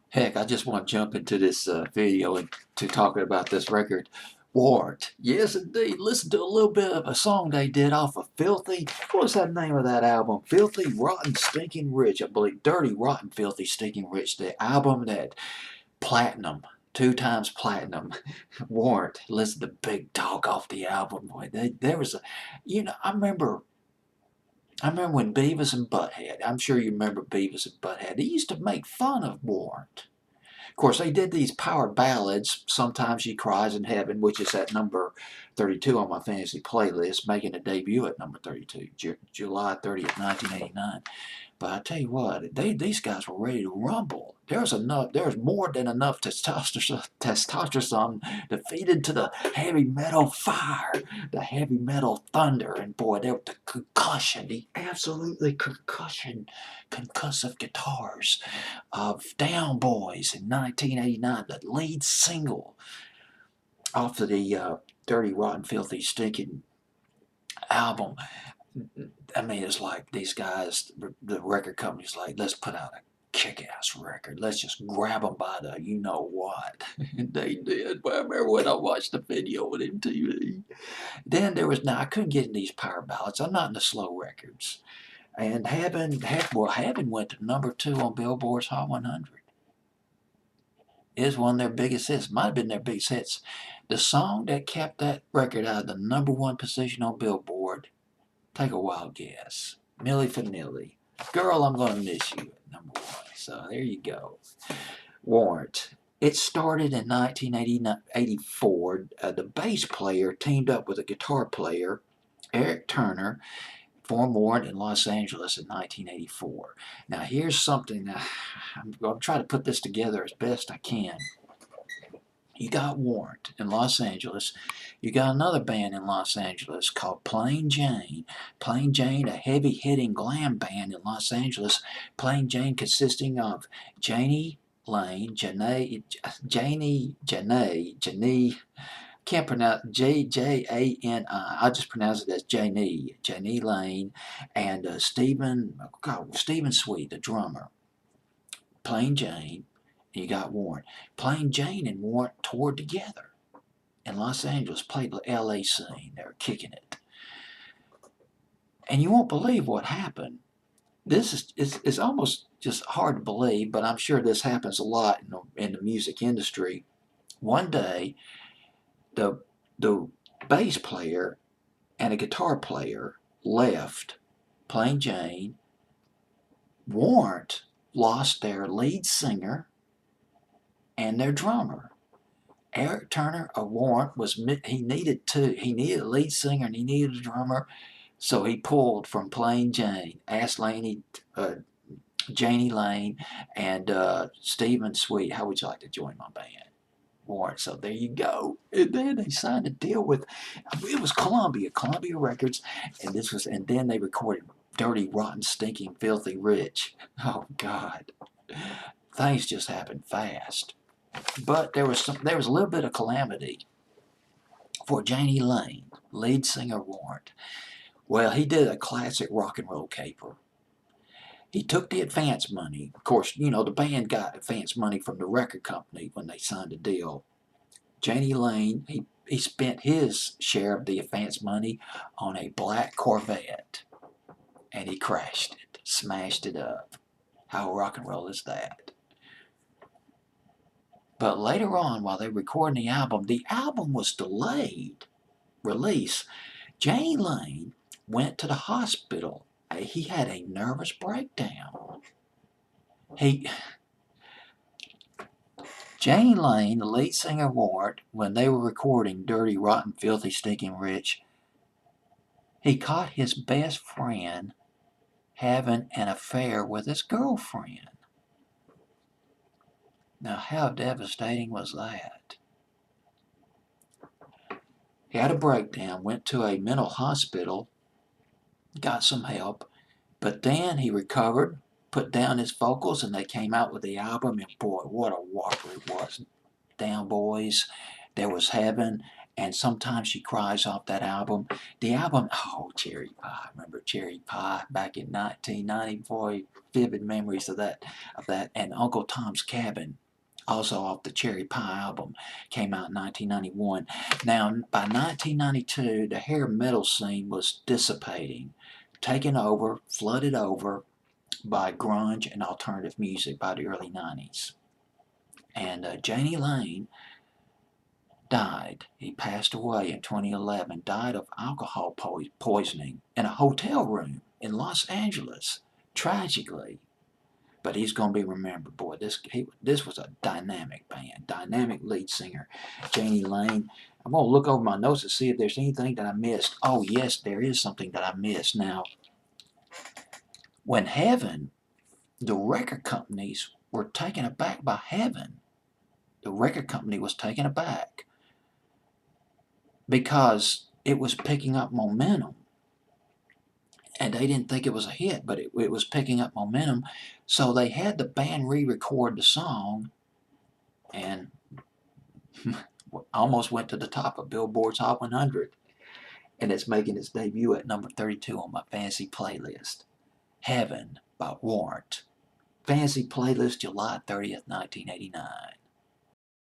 Heck, I just want to jump into this video and to talking about this record, Warrant. Yes, indeed. Listen to a little bit of a song they did off of Filthy. What's that name of that album? Filthy, Rotten, Stinking Rich. I believe Dirty, Rotten, Filthy, Stinking Rich. The album that platinum, 2 times platinum. Warrant. Listen to Big Talk off the album. Boy, there was a, I remember when Beavis and Butthead. I'm sure you remember Beavis and Butthead. They used to make fun of Warrant. Of course, they did these power ballads, Sometimes She Cries in Heaven, which is at number 32 on my fantasy playlist, making a debut at number 32, July 30th, 1989. But I tell you what, these guys were ready to rumble. There's more than enough testosterone to feed into the heavy metal fire, the heavy metal thunder, and boy, there the concussion, the absolutely concussive guitars of Down Boys in 1989, the lead single off of the Dirty, Rotten, Filthy, Stinking album. I mean, it's like these guys, the record company's like, let's put out a kick-ass record. Let's just grab them by the you-know-what. And they did. But I remember when I watched the video on MTV. Then there was, now I couldn't get in these power ballads. I'm not into slow records. And Heaven went to number 2 on Billboard's Hot 100. Is one of their biggest hits. Might have been their biggest hits. The song that kept that record out of the number 1 position on Billboard, take a wild guess. Milli Vanilli. Girl, I'm Gonna Miss You at number 1. So there you go. Warrant. It started in 1984. The bass player teamed up with a guitar player, Eric Turner, formed Warrant in Los Angeles in 1984. Now here's something, I'm going to try to put this together as best I can. You got Warrant in Los Angeles. You got another band in Los Angeles called Plain Jane. Plain Jane, a heavy-hitting glam band in Los Angeles. Plain Jane consisting of Janie Lane, Janie, can't pronounce Jani. I'll just pronounce it as Janie Lane, and Stephen Sweet, the drummer. Plain Jane. You got Warrant. Plain Jane and Warrant toured together in Los Angeles, played the LA scene. They were kicking it. And you won't believe what happened. This is almost just hard to believe, but I'm sure this happens a lot in the music industry. One day, the bass player and a guitar player left Plain Jane. Warrant lost their lead singer and their drummer. Eric Turner of Warrant he needed a lead singer and he needed a drummer, so he pulled from Plain Jane, asked Janie Lane, and Stephen Sweet, how would you like to join my band? Warrant. So there you go. And then they signed a deal with, it was Columbia Records, and then they recorded Dirty, Rotten, Stinking, Filthy, Rich. Oh God, things just happened fast. But there was a little bit of calamity for Janie Lane, lead singer Warrant. Well, he did a classic rock and roll caper. He took the advance money. Of course, the band got advance money from the record company when they signed a deal. Janie Lane, he spent his share of the advance money on a black Corvette, and he crashed it, smashed it up. How rock and roll is that? But later on, while they were recording the album was delayed release. Janie Lane went to the hospital. He had a nervous breakdown. Janie Lane, the lead singer of Warrant, when they were recording Dirty, Rotten, Filthy, Stinking Rich, he caught his best friend having an affair with his girlfriend. Now, how devastating was that? He had a breakdown, went to a mental hospital, got some help, but then he recovered, put down his vocals, and they came out with the album, and boy, what a whopper it was. Down Boys, there was Heaven, and Sometimes She Cries off that album. The album, oh, Cherry Pie. Remember Cherry Pie back in 1990? Boy, vivid memories of that. And Uncle Tom's Cabin, also off the Cherry Pie album, came out in 1991. Now, by 1992, the hair metal scene was dissipating, taken over, flooded over by grunge and alternative music by the early 90s. And Jani Lane died. He passed away in 2011, died of alcohol poisoning in a hotel room in Los Angeles, tragically. But he's going to be remembered. Boy, this was a dynamic band, dynamic lead singer, Jani Lane. I'm going to look over my notes to see if there's anything that I missed. Oh, yes, there is something that I missed. Now, when Heaven, the record companies were taken aback by Heaven. The record company was taken aback because it was picking up momentum. And they didn't think it was a hit, but it was picking up momentum. So they had the band re-record the song and almost went to the top of Billboard's Hot 100. And it's making its debut at number 32 on my fancy playlist. Heaven by Warrant. Fancy playlist, July 30th, 1989.